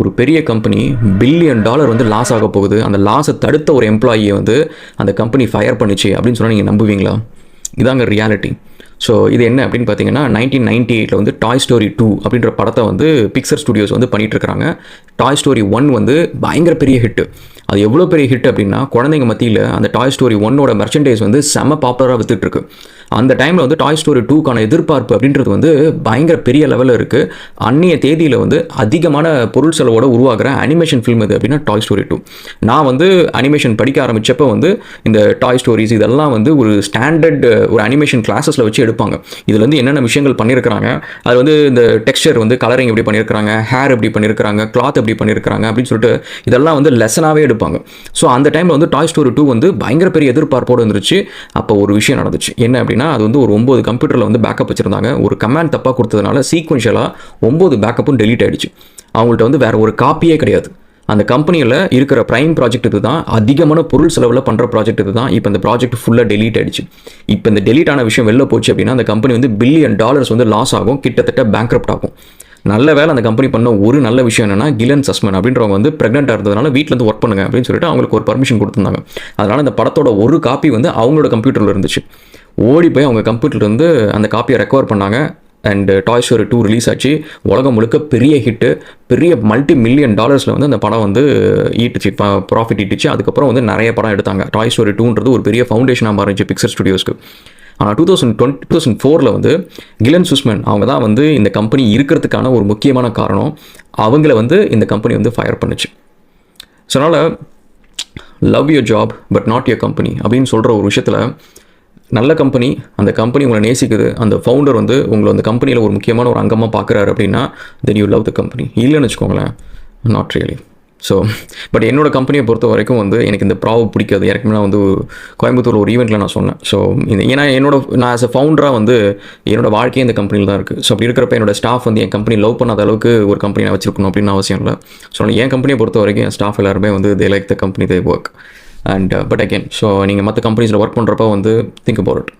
ஒரு பெரிய company $1 billion வந்து லாஸ் ஆக போகுது, அந்த லாஸை தடுத்த ஒரு எம்ப்ளாயியை வந்து அந்த கம்பெனி ஃபயர் பண்ணிச்சு அப்படின்னு சொன்னால் நீங்கள் நம்புவீங்களா? இதாங்க ரியாலிட்டி. ஸோ இது என்ன அப்படின்னு பார்த்தீங்கன்னா 1998 வந்து டாய் ஸ்டோரி 2 அப்படின்ற படத்தை வந்து பிக்சர் ஸ்டுடியோஸ் வந்து பண்ணிகிட்ருக்காங்க. டாய் ஸ்டோரி 1 வந்து பயங்கர பெரிய ஹிட்டு. அது எவ்வளோ பெரிய ஹிட் அப்படின்னா குழந்தைங்க மத்தியில் அந்த டாய் ஸ்டோரி 1ஓட மெர்ச்சன்டைஸ் வந்து செம்ம பாப்புலராக வித்துட்ருக்கு. அந்த டைமில் வந்து டாய் ஸ்டோரி 2க்கான எதிர்பார்ப்பு அப்படின்றது வந்து பயங்கர பெரிய லெவலில் இருக்குது. அன்றைய தேதியில் வந்து அதிகமான பொருள் செலவோடு உருவாகிற அனிமேஷன் ஃபில்ம் இது அப்படின்னா டாய் ஸ்டோரி 2. நான் வந்து அனிமேஷன் படிக்க ஆரம்பித்தப்போ வந்து இந்த டாய் ஸ்டோரிஸ் இதெல்லாம் வந்து ஒரு ஸ்டாண்டர்ட் ஒரு அனிமேஷன் கிளாஸஸில் வச்சு எடுப்பாங்க. இதில் வந்து என்னென்ன விஷயங்கள் பண்ணியிருக்கிறாங்க, அது வந்து இந்த டெக்ஸ்சர் வந்து கலரிங் எப்படி பண்ணியிருக்கிறாங்க, ஹேர் எப்படி பண்ணியிருக்கிறாங்க, கிளாத் எப்படி பண்ணியிருக்கிறாங்க அப்படின்னு சொல்லிட்டு இதெல்லாம் வந்து லெசனாகவே எடுப்பாங்க. ஸோ அந்த டைமில் வந்து டாய் ஸ்டோரி 2 வந்து பயங்கர பெரிய எதிர்பார்ப்போடு வந்துருச்சு. அப்போ ஒரு விஷயம் நடந்துச்சு. என்ன அப்படின்னா அது வந்து ஒரு 9 கம்ப்யூட்டரில் வந்து பேக்கப் வச்சுருந்தாங்க. ஒரு கமாண்ட் தப்பாக கொடுத்ததுனால சீக்வென்ஷியலாக 9 பேக்கப்பும் டெலீட் ஆகிடுச்சு. அவங்கள்ட்ட வந்து வேறு ஒரு காப்பியே கிடையாது. அந்த கம்பெனியில் இருக்கிற ப்ரைம் ப்ராஜெக்ட் இது தான், அதிகமான பொருள் செலவில் பண்ணுற ப்ராஜெக்ட் இது தான். இப்போ இந்த ப்ராஜெக்ட் ஃபுல்லாக டெலீட் ஆகிடுச்சு. இப்போ இந்த டெலீட் ஆன விஷயம் வெளில போச்சு அப்படின்னா அந்த கம்பெனி வந்து $1 பில்லியன் வந்து லாஸ் ஆகும், கிட்டத்தட்ட பேங்க்ரப்ட் ஆகும். நல்ல வேலை அந்த கம்பெனி பண்ண ஒரு நல்ல விஷயம் என்னன்னா கிலன் சஸ்மன் அப்படின்றவங்க வந்து ப்ரெக்னெண்ட்டாக இருந்ததுனால வீட்டிலேருந்து ஒர்க் பண்ணுங்க அப்படின்னு சொல்லிட்டு அவங்களுக்கு ஒரு பர்மிஷன் கொடுத்துருந்தாங்க. அதனால் இந்த படத்தோட ஒரு காப்பி வந்து அவங்களோட கம்ப்யூட்டரில் இருந்துச்சு. ஓடி போய் அவங்க கம்ப்யூட்டர்லேருந்து அந்த காப்பியை ரெக்கவர் பண்ணாங்க. அண்ட் டாய் ஸ்டோரி 2 ரிலீஸ் ஆச்சு. உலகம் முழுக்க பெரிய ஹிட்டு, பெரிய $1 மில்லியன் வந்து அந்த படம் வந்து ஈட்டுச்சு, ப்ராஃபிட் ஈட்டுச்சு. அதுக்கப்புறம் வந்து நிறைய படம் எடுத்தாங்க. டாய் ஸ்டோரி 2ன்றது ஒரு பெரிய ஃபவுண்டேஷனாக மாறிச்சு பிக்சர் ஸ்டுடியோஸ்க்கு. ஆனால் 2004 வந்து கிலன் சுஸ்மன் அவங்க தான் வந்து இந்த கம்பெனி இருக்கிறதுக்கான ஒரு முக்கியமான காரணம். அவங்கள வந்து இந்த கம்பெனி வந்து ஃபயர் பண்ணுச்சு. ஸோ அதனால் love your job but not your company அப்படின்னு சொல்கிற ஒரு விஷயத்தில் நல்ல கம்பெனி, அந்த கம்பெனி உங்களை நேசிக்குது, அந்த ஃபவுண்டர் வந்து உங்களை அந்த கம்பெனியில் ஒரு முக்கியமான ஒரு அங்கமாக பார்க்குறாரு அப்படின்னா then you love the company. இல்லைன்னு வச்சுக்கோங்களேன், நாட் ரியலி. ஸோ பட் என்னோட கம்பெனியை பொறுத்த வரைக்கும் வந்து எனக்கு இந்த ப்ராப் பிடிக்காது. ஏற்கனவே நான் வந்து கோயம்புத்தூர் ஒரு ஈவெண்ட்டில் நான் சொன்னேன். ஸோ ஏன்னா நான் ஆஸ் அ ஃபவுண்டராக வந்து என்னோட வாழ்க்கையே இந்த கம்பெனியில் தான் இருக்குது. ஸோ அப்படி இருக்கிறப்ப என்னோட ஸ்டாஃப் வந்து என் கம்பெனி லவ் பண்ணாத அளவுக்கு ஒரு கம்பெனி நான் வச்சிருக்கணும் அப்படின்னு அவசியம் இல்லை. ஸோ என் கம்பெனியை பொறுத்த வரைக்கும் என் ஸ்டாஃப் எல்லாருமே வந்து they like the company, they work. And but again so நீங்கள் மற்ற கம்பெனிஸில் ஒர்க் பண்ணுறப்ப வந்து திங்க் அபவுட் இட்.